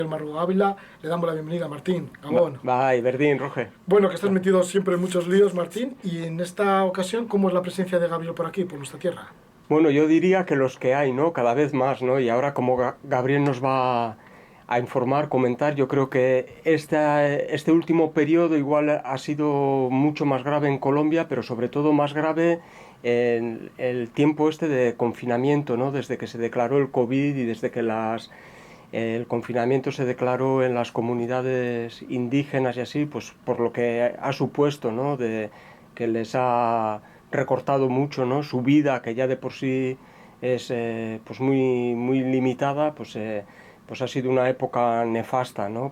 El Marrugo Ávila, le damos la bienvenida a Martín, Gabón. Vai, Verdín, Roge. Bueno, que estás metido siempre en muchos líos, Martín, y en esta ocasión, ¿cómo es la presencia de Gabriel por aquí, por nuestra tierra? Bueno, yo diría que los que hay, ¿no? Cada vez más, ¿no? Y ahora como Gabriel nos va a informar, comentar, yo creo que este último periodo igual ha sido mucho más grave en Colombia, pero sobre todo más grave en el tiempo este de confinamiento, ¿no? Desde que se declaró el COVID y desde que el confinamiento se declaró en las comunidades indígenas y así, pues por lo que ha supuesto, ¿no? De que les ha recortado mucho, ¿no? Su vida, que ya de por sí es pues muy limitada, pues ha sido una época nefasta, ¿no?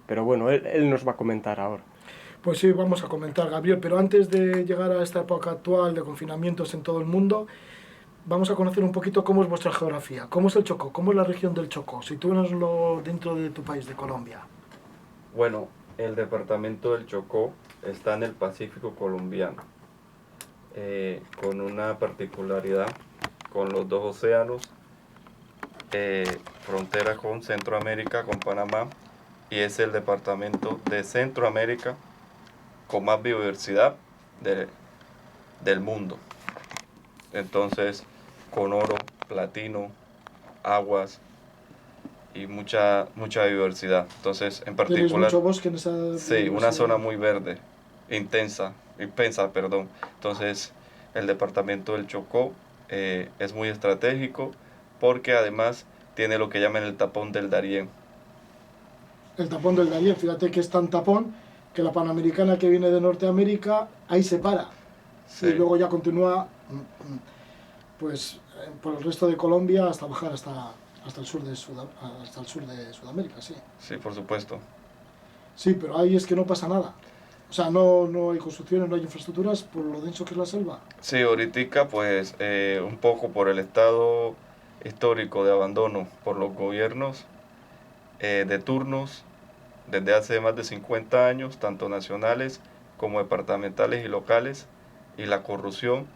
Pero bueno, él nos va a comentar ahora. Pues sí, vamos a comentar, Gabriel, pero antes de llegar a esta época actual de confinamientos en todo el mundo, vamos a conocer un poquito cómo es vuestra geografía, cómo es el Chocó, cómo es la región del Chocó, sitúanoslo dentro de tu país, de Colombia. Bueno, el departamento del Chocó está en el Pacífico colombiano, con una particularidad con los dos océanos, frontera con Centroamérica, con Panamá, y es el departamento de Centroamérica con más biodiversidad del mundo. Entonces, con oro, platino, aguas y mucha diversidad. Entonces, en ¿Tenéis particular, mucho bosque en esa sí, una biodiversidad? zona muy verde, intensa, perdón. Entonces, el departamento del Chocó es muy estratégico porque además tiene lo que llaman el tapón del Darién. El tapón del Darién, fíjate que es tan tapón que la Panamericana que viene de Norteamérica ahí se para y Sí, luego ya continúa pues por el resto de Colombia hasta bajar hasta el sur de hasta el sur de Sudamérica, sí. sí, por supuesto. Sí, pero ahí es que no pasa nada. O sea, no hay construcciones, no hay infraestructuras por lo denso que es la selva. Sí, ahorita pues un poco por el estado histórico de abandono por los gobiernos de turnos desde hace más de 50 años, tanto nacionales como departamentales y locales, y la corrupción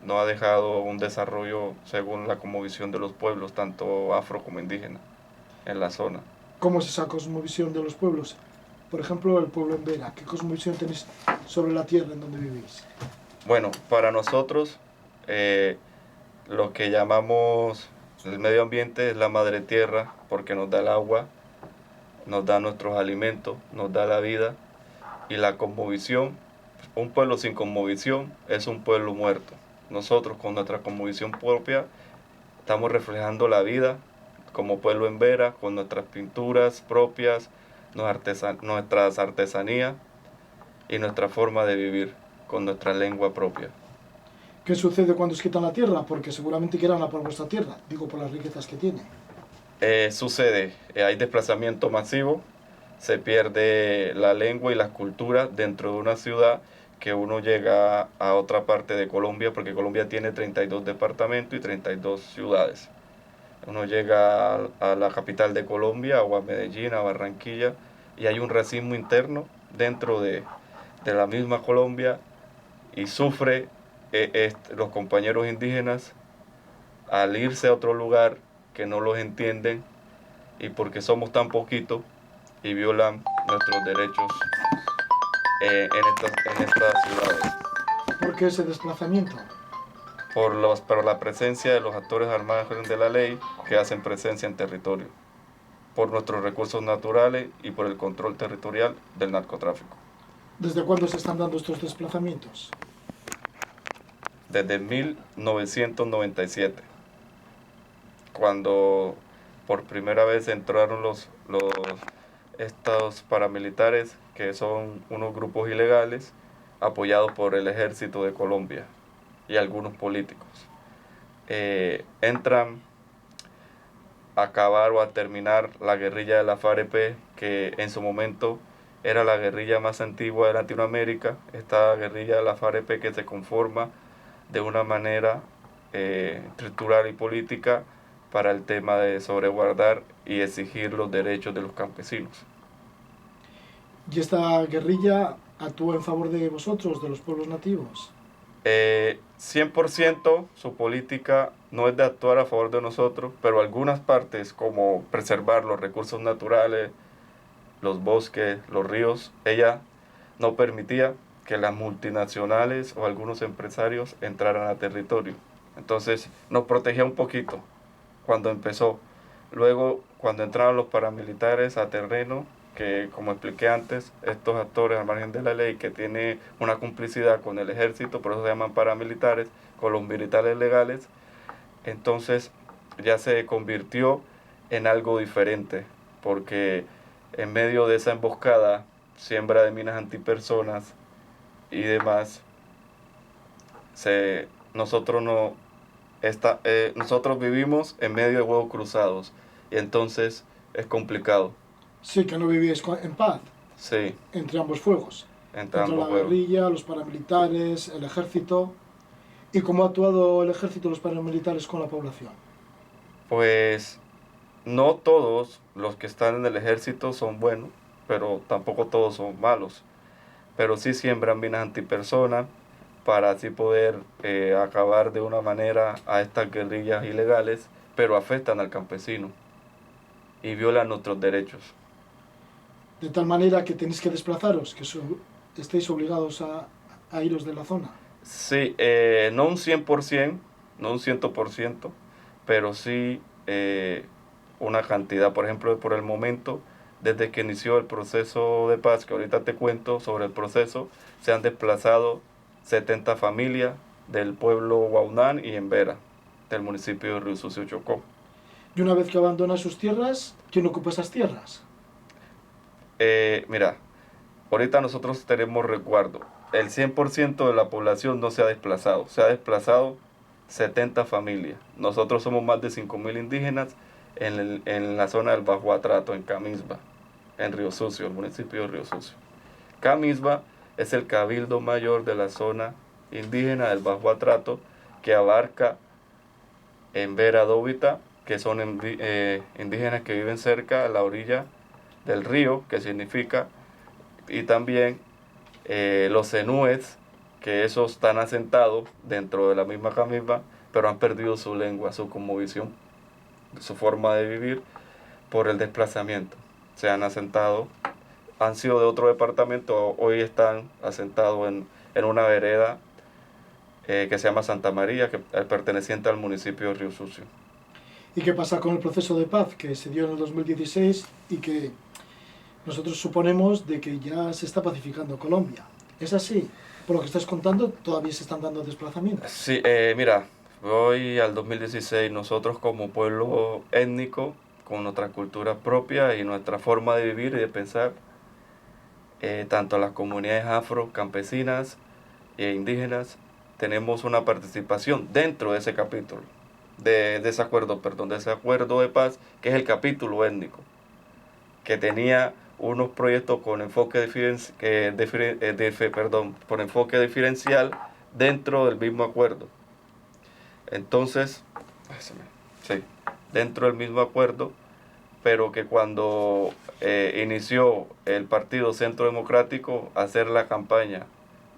no ha dejado un desarrollo según la cosmovisión de los pueblos, tanto afro como indígena, en la zona. ¿Cómo es esa cosmovisión de los pueblos? Por ejemplo, el pueblo en Vera. ¿Qué cosmovisión tenéis sobre la tierra en donde vivís? Bueno, para nosotros lo que llamamos el medio ambiente es la madre tierra porque nos da el agua, nos da nuestros alimentos, nos da la vida y la cosmovisión. Un pueblo sin cosmovisión es un pueblo muerto. Nosotros con nuestra cosmovisión propia estamos reflejando la vida como pueblo en Vera, con nuestras pinturas propias, nuestras artesanías y nuestra forma de vivir con nuestra lengua propia. ¿Qué sucede cuando os quitan la tierra? Porque seguramente quieran por vuestra tierra, digo por las riquezas que tiene. Sucede, hay desplazamiento masivo, se pierde la lengua y las culturas dentro de una ciudad que uno llega a otra parte de Colombia, porque Colombia tiene 32 departamentos y 32 ciudades. Uno llega a la capital de Colombia, o a Medellín, a Barranquilla, y hay un racismo interno dentro de la misma Colombia y sufre los compañeros indígenas al irse a otro lugar que no los entienden y porque somos tan poquitos y violan nuestros derechos en estas ciudades. ¿Por qué ese desplazamiento? Por la presencia de los actores armados de la ley que hacen presencia en territorio, por nuestros recursos naturales y por el control territorial del narcotráfico. ¿Desde cuándo se están dando estos desplazamientos? Desde 1997, cuando por primera vez entraron estos paramilitares, que son unos grupos ilegales apoyados por el ejército de Colombia y algunos políticos. Entran a acabar o a terminar la guerrilla de la FAREP, que en su momento era la guerrilla más antigua de Latinoamérica. Esta guerrilla de la FAREP que se conforma de una manera estructural y política para el tema de sobreguardar y exigir los derechos de los campesinos. ¿Y esta guerrilla actúa en favor de vosotros, de los pueblos nativos? 100% su política no es de actuar a favor de nosotros, pero algunas partes como preservar los recursos naturales, los bosques, los ríos, ella no permitía que las multinacionales o algunos empresarios entraran a territorio. Entonces nos protegía un poquito cuando empezó. Luego, cuando entraron los paramilitares a terreno, que como expliqué antes, estos actores al margen de la ley que tienen una complicidad con el ejército, por eso se llaman paramilitares, con los militares legales, entonces ya se convirtió en algo diferente, porque en medio de esa emboscada, siembra de minas antipersonas y demás, nosotros no nosotros vivimos en medio de huevos cruzados y entonces es complicado. Sí, que no vivíais en paz Sí, entre ambos fuegos. entre Entre la ambos huevos. guerrilla, los paramilitares, el ejército. ¿Y cómo ha actuado el ejército y los paramilitares con la población? Pues no todos los que están en el ejército son buenos, pero tampoco todos son malos. Pero sí siembran minas antipersonas para así poder acabar de una manera a estas guerrillas ilegales, pero afectan al campesino y violan nuestros derechos. De tal manera que tenéis que desplazaros, que estéis obligados a iros de la zona. Sí, no un 100%, no un 100%, pero sí una cantidad. Por ejemplo, por el momento, desde que inició el proceso de paz, que ahorita te cuento sobre el proceso, se han desplazado 70 familias del pueblo Guaunán y Embera, del municipio de Río Sucio, Chocó. Y una vez que abandonan sus tierras, ¿quién ocupa esas tierras? Mira, ahorita nosotros tenemos resguardo. El 100% de la población no se ha desplazado 70 familias. Nosotros somos más de 5.000 indígenas en la zona del Bajo Atrato, en Camisba, en Río Sucio, el municipio de Río Sucio. Camisba es el cabildo mayor de la zona indígena del Bajo Atrato, que abarca en Vera Dóvita, que son indígenas que viven cerca a la orilla del río, que significa, y también los zenúes, que esos están asentados dentro de la misma Camisba, pero han perdido su lengua, su cosmovisión, su forma de vivir por el desplazamiento. Se han asentado, han sido de otro departamento, hoy están asentados en una vereda que se llama Santa María, que es perteneciente al municipio de Río Sucio. ¿Y qué pasa con el proceso de paz que se dio en el 2016 y que nosotros suponemos de que ya se está pacificando Colombia? ¿Es así? Por lo que estás contando, todavía se están dando desplazamientos. Sí, mira, voy al 2016, nosotros como pueblo étnico, con nuestra cultura propia y nuestra forma de vivir y de pensar, tanto las comunidades afro, campesinas e indígenas, tenemos una participación dentro de ese capítulo, de ese acuerdo, perdón, de ese acuerdo de paz, que es el capítulo étnico, que tenía unos proyectos con enfoque por enfoque diferencial dentro del mismo acuerdo. Entonces, sí, dentro del mismo acuerdo, pero que cuando inició el Partido Centro Democrático a hacer la campaña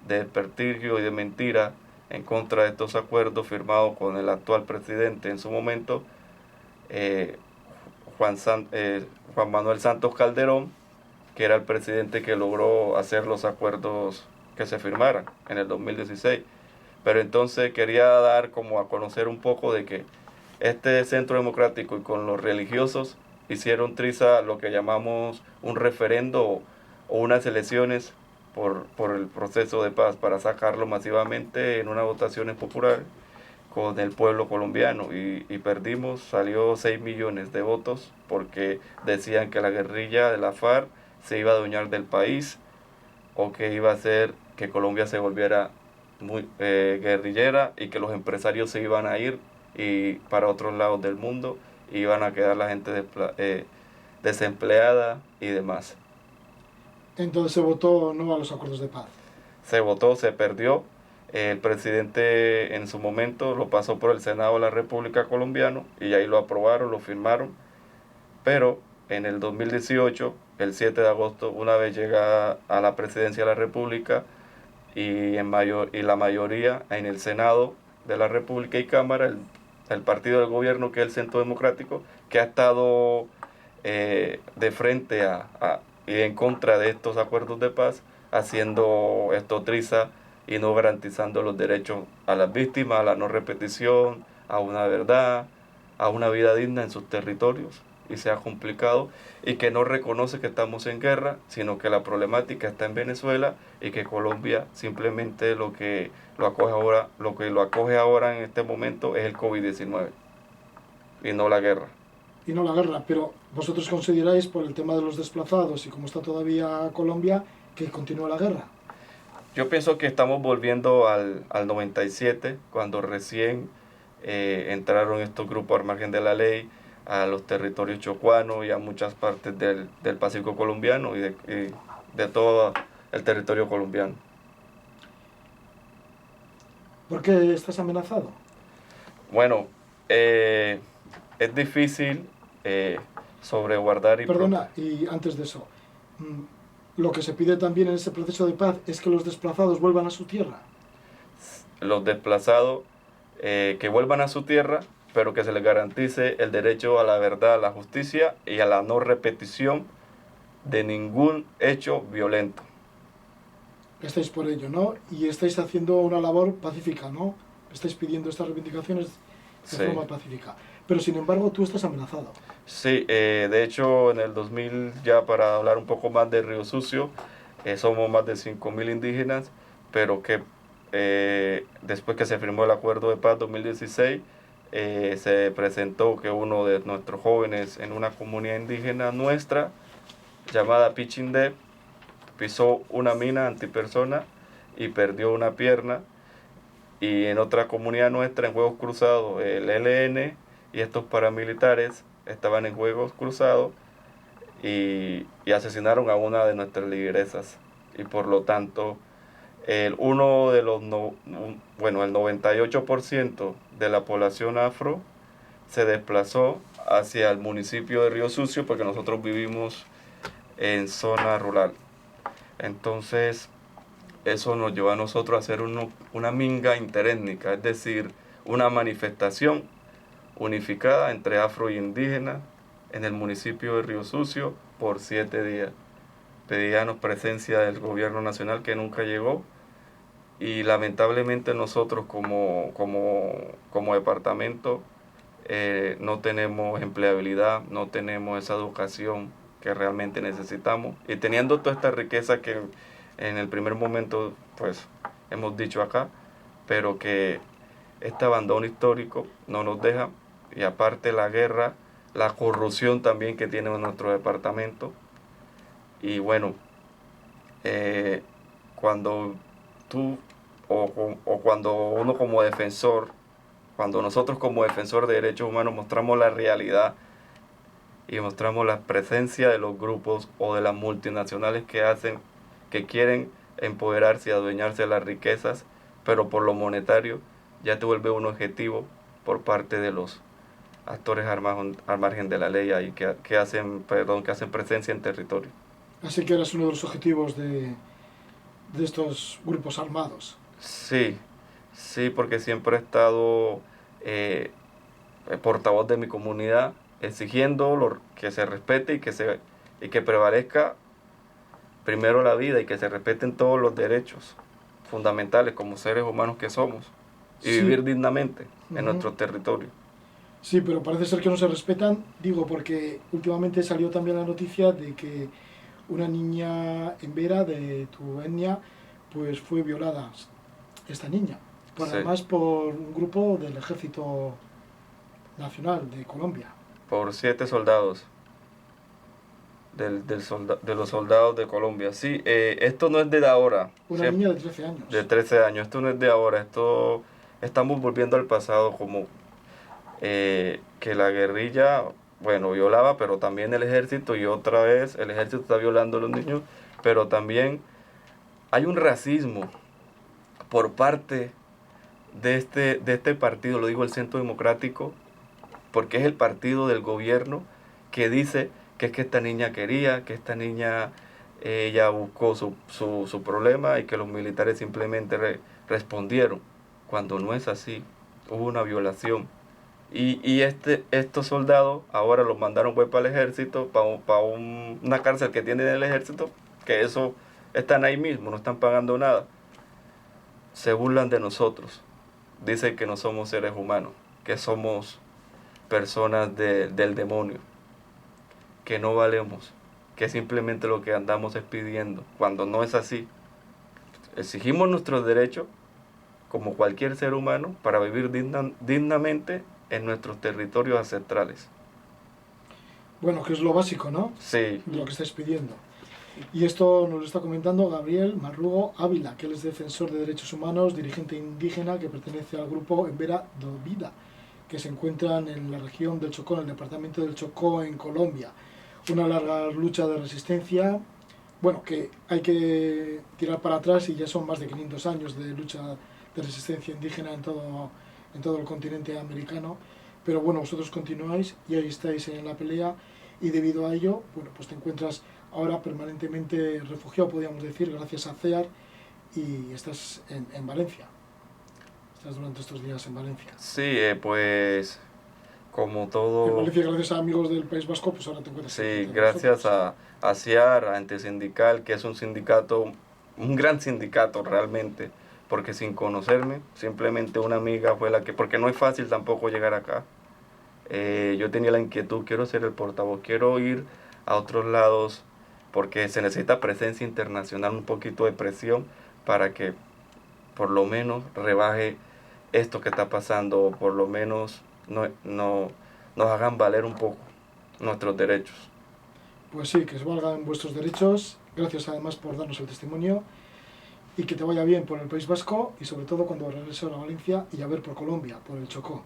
de desprestigio y de mentira en contra de estos acuerdos firmados con el actual presidente en su momento, eh, Juan Manuel Santos Calderón, que era el presidente que logró hacer los acuerdos que se firmaran en el 2016. Pero entonces quería dar como a conocer un poco de que este centro democrático y con los religiosos hicieron triza lo que llamamos un referendo o unas elecciones por el proceso de paz para sacarlo masivamente en unas votaciones populares con el pueblo colombiano y perdimos, salió 6 millones de votos porque decían que la guerrilla de la FARC se iba a adueñar del país o que iba a hacer que Colombia se volviera muy guerrillera y que los empresarios se iban a ir y para otros lados del mundo iban a quedar la gente desempleada y demás. Entonces se votó no a los acuerdos de paz. Se votó, se perdió. El presidente en su momento lo pasó por el Senado de la República Colombiana y ahí lo aprobaron, lo firmaron. Pero en el 2018, el 7 de agosto, una vez llega a la presidencia de la República, y la mayoría en el Senado de la República y Cámara, el partido del gobierno, que es el Centro Democrático, que ha estado de frente y en contra de estos acuerdos de paz, haciendo esto triza y no garantizando los derechos a las víctimas, a la no repetición, a una verdad, a una vida digna en sus territorios, y se ha complicado, y que no reconoce que estamos en guerra, sino que la problemática está en Venezuela y que Colombia simplemente lo que lo acoge ahora en este momento es el COVID-19 y no la guerra. Y no la guerra, pero vosotros consideráis por el tema de los desplazados y como está todavía Colombia, que continúa la guerra. Yo pienso que estamos volviendo al 97, cuando recién entraron estos grupos al margen de la ley a los territorios chocuanos y a muchas partes del Pacífico colombiano y de todo el territorio colombiano. ¿Por qué estás amenazado? Bueno, es difícil sobreguardar y... Perdona, y antes de eso, lo que se pide también en ese proceso de paz es que los desplazados vuelvan a su tierra. Los desplazados que vuelvan a su tierra, pero que se les garantice el derecho a la verdad, a la justicia y a la no repetición de ningún hecho violento. Estáis por ello, ¿no? Y estáis haciendo una labor pacífica, ¿no? Estáis pidiendo estas reivindicaciones de Sí. forma pacífica. Pero sin embargo, tú estás amenazado. Sí, de hecho en el 2000, ya para hablar un poco más de Río Sucio, somos más de 5.000 indígenas, pero que después que se firmó el Acuerdo de Paz 2016, se presentó que uno de nuestros jóvenes en una comunidad indígena nuestra, llamada Pichindé, pisó una mina antipersona y perdió una pierna. Y en otra comunidad nuestra, en Juegos Cruzados, el ELN y estos paramilitares estaban en Juegos Cruzados y asesinaron a una de nuestras lideresas. Y por lo tanto, el 98% de la población afro se desplazó hacia el municipio de Río Sucio, porque nosotros vivimos en zona rural. Entonces, eso nos llevó a nosotros a hacer una minga interétnica, es decir, una manifestación unificada entre afro y indígena en el municipio de Río Sucio por 7 días. Pedíamos presencia del gobierno nacional, que nunca llegó, y lamentablemente nosotros como departamento no tenemos empleabilidad, no tenemos esa educación que realmente necesitamos, y teniendo toda esta riqueza que en el primer momento pues hemos dicho acá, pero que este abandono histórico no nos deja, y aparte la guerra, la corrupción también que tiene nuestro departamento. Y bueno, cuando tú o cuando uno como defensor, cuando nosotros como defensor de derechos humanos mostramos la realidad y mostramos la presencia de los grupos o de las multinacionales que quieren empoderarse y adueñarse de las riquezas, pero por lo monetario, ya te vuelve un objetivo por parte de los actores al margen de la ley ahí que hacen presencia en territorio. Así que eres uno de los objetivos de estos grupos armados. Sí, sí, porque siempre he estado portavoz de mi comunidad, exigiendo que se respete y que prevalezca primero la vida y que se respeten todos los derechos fundamentales como seres humanos que somos, y Sí. vivir dignamente en nuestro territorio. Sí, pero parece ser que no se respetan, digo, porque últimamente salió también la noticia de que una niña en Vera, de tu etnia, pues fue violada, esta niña, Sí. además por un grupo del Ejército Nacional de Colombia. Por 7 soldados de los soldados de Colombia. Sí, esto no es de ahora. Una niña de 13 años. De 13 años, esto no es de ahora, estamos volviendo al pasado, como que la guerrilla, bueno, violaba, pero también el ejército, y otra vez el ejército está violando a los niños, pero también hay un racismo por parte de este partido, lo digo el Centro Democrático, porque es el partido del gobierno que dice que es que esta niña quería, que esta niña ella buscó su problema y que los militares simplemente respondieron, cuando no es así, hubo una violación. Y estos soldados ahora los mandaron pues para el ejército, para una cárcel que tienen en el ejército, que eso están ahí mismo, no están pagando nada. Se burlan de nosotros, dicen que no somos seres humanos, que somos personas del demonio, que no valemos, que simplemente lo que andamos es pidiendo, cuando no es así. Exigimos nuestros derechos como cualquier ser humano para vivir dignamente en nuestros territorios ancestrales. Bueno, que es lo básico, ¿no? Sí. Lo que estáis pidiendo. Y esto nos lo está comentando Gabriel Marrugo Ávila, que él es defensor de derechos humanos, dirigente indígena que pertenece al grupo Embera do Vida, que se encuentran en la región del Chocó, en el departamento del Chocó, en Colombia. Una larga lucha de resistencia, bueno, que hay que tirar para atrás y ya son más de 500 años de lucha de resistencia indígena en todo el continente americano. Pero bueno, vosotros continuáis y ahí estáis en la pelea y debido a ello, bueno, pues te encuentras ahora permanentemente refugiado, podríamos decir, gracias a CEAR, y estás en Valencia. Estás durante estos días en Valencia. Sí, pues como todo... En Valencia, gracias a amigos del País Vasco, pues ahora te encuentras Sí, aquí gracias a CIAR, a Antisindical, que es un sindicato, un gran sindicato realmente, porque sin conocerme, simplemente una amiga fue la que, porque no es fácil tampoco llegar acá. Yo tenía la inquietud, quiero ser el portavoz, quiero ir a otros lados, porque se necesita presencia internacional, un poquito de presión para que por lo menos rebaje esto que está pasando, o por lo menos nos hagan valer un poco nuestros derechos. Pues sí, que se valgan vuestros derechos, gracias además por darnos el testimonio y que te vaya bien por el País Vasco y sobre todo cuando regreses a Valencia y a ver por Colombia, por el Chocó.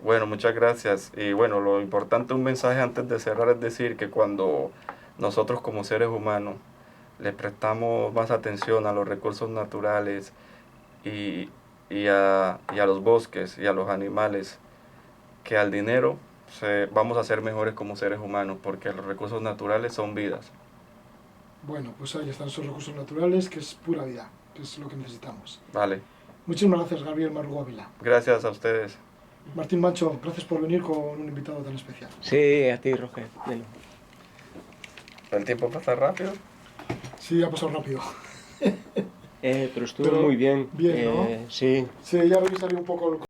Bueno, muchas gracias. Y bueno, lo importante, un mensaje antes de cerrar, es decir que cuando nosotros como seres humanos le prestamos más atención a los recursos naturales y a los bosques y a los animales que al dinero, vamos a ser mejores como seres humanos, porque los recursos naturales son vidas. Bueno, pues ahí están esos recursos naturales, que es pura vida, que es lo que necesitamos. Vale. Muchísimas gracias, Gabriel Marrugo Ávila. Gracias a ustedes. Martín Mancho, gracias por venir con un invitado tan especial. Sí, a ti, Roger. Bueno. ¿El tiempo pasa rápido? Sí, ha pasado rápido. Pero estuvo muy bien. Bien, ¿no? Sí. Sí, ya revisaré un poco